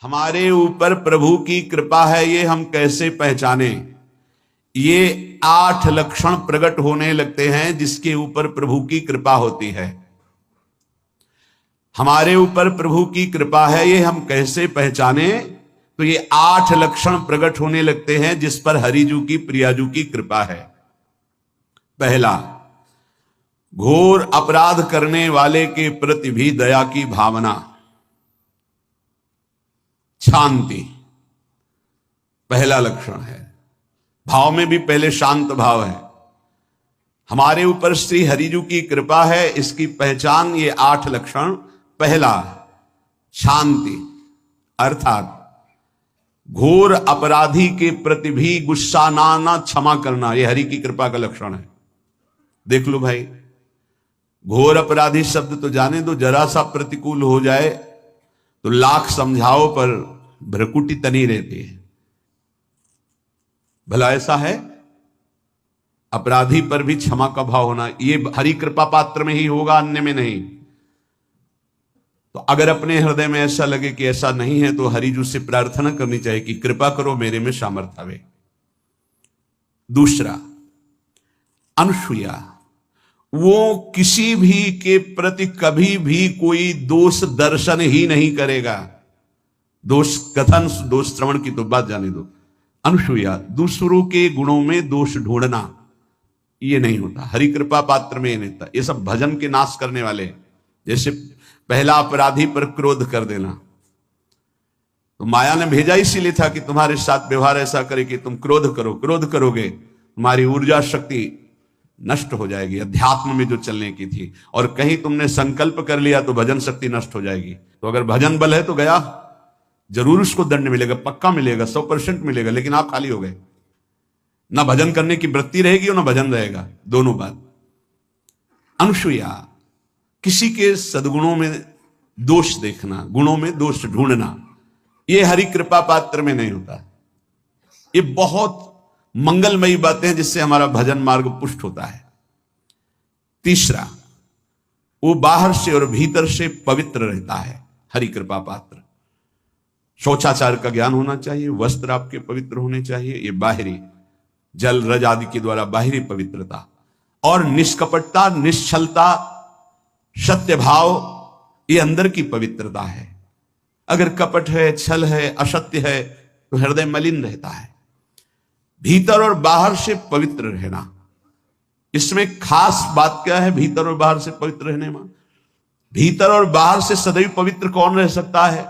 हमारे ऊपर प्रभु की कृपा है ये हम कैसे पहचाने। ये 8 लक्षण प्रकट होने लगते हैं जिसके ऊपर प्रभु की कृपा होती है। हमारे ऊपर प्रभु की कृपा है ये हम कैसे पहचाने, तो ये 8 लक्षण प्रकट होने लगते हैं जिस पर हरिजू की प्रियाजू की कृपा है। पहला, घोर अपराध करने वाले के प्रति भी दया की भावना, शांति पहला लक्षण है। भाव में भी पहले शांत भाव है। हमारे ऊपर श्री हरिजू की कृपा है, इसकी पहचान ये 8 लक्षण। पहला, शांति, अर्थात घोर अपराधी के प्रति भी गुस्सा ना क्षमा करना, यह हरि की कृपा का लक्षण है। देख लो भाई, घोर अपराधी शब्द तो जाने दो, जरा सा प्रतिकूल हो जाए तो लाख समझाओ पर भ्रकुटी तनी रहती है। भला ऐसा है? अपराधी पर भी क्षमा का भाव होना, ये हरि कृपा पात्र में ही होगा, अन्य में नहीं। तो अगर अपने हृदय में ऐसा लगे कि ऐसा नहीं है तो हरिजू से प्रार्थना करनी चाहिए कि कृपा करो, मेरे में सामर्थ्य आवे। दूसरा, अनुसूया, वो किसी भी के प्रति कभी भी कोई दोष दर्शन ही नहीं करेगा। दोष कथन, दोष श्रवण की तो बात जाने दो। अनुसूया, दूसरों के गुणों में दोष ढूंढना ये नहीं होता, हरि कृपा पात्र में ये नहीं होता। ये सब भजन के नाश करने वाले। जैसे पहला अपराधी पर क्रोध कर देना, तो माया ने भेजा इसीलिए था कि तुम्हारे साथ व्यवहार ऐसा करे कि तुम क्रोध करो, क्रोध करोगे तुम्हारी ऊर्जा शक्ति नष्ट हो जाएगी, अध्यात्म में जो चलने की थी। और कहीं तुमने संकल्प कर लिया तो भजन शक्ति नष्ट हो जाएगी। तो अगर भजन बल है तो गया, जरूर उसको दंड मिलेगा, पक्का मिलेगा, 100% मिलेगा, लेकिन आप खाली हो गए। ना भजन करने की वृत्ति रहेगी और ना भजन रहेगा, दोनों बात। अनुसूया, किसी के सद्गुणों में दोष देखना, गुणों में दोष ढूंढना, यह हरि कृपा पात्र में नहीं होता। ये बहुत मंगलमयी बातें हैं जिससे हमारा भजन मार्ग पुष्ट होता है। तीसरा, वो बाहर से और भीतर से पवित्र रहता है, हरि कृपा पात्र। शौचाचार का ज्ञान होना चाहिए, वस्त्र आपके पवित्र होने चाहिए, ये बाहरी जल रज आदि के द्वारा बाहरी पवित्रता। और निष्कपटता, निश्चलता, सत्य भाव, ये अंदर की पवित्रता है। अगर कपट है, छल है, असत्य है तो हृदय मलिन रहता है। भीतर और बाहर से पवित्र रहना, इसमें खास बात क्या है भीतर और बाहर से पवित्र रहने में? भीतर और बाहर से सदैव पवित्र कौन रह सकता है?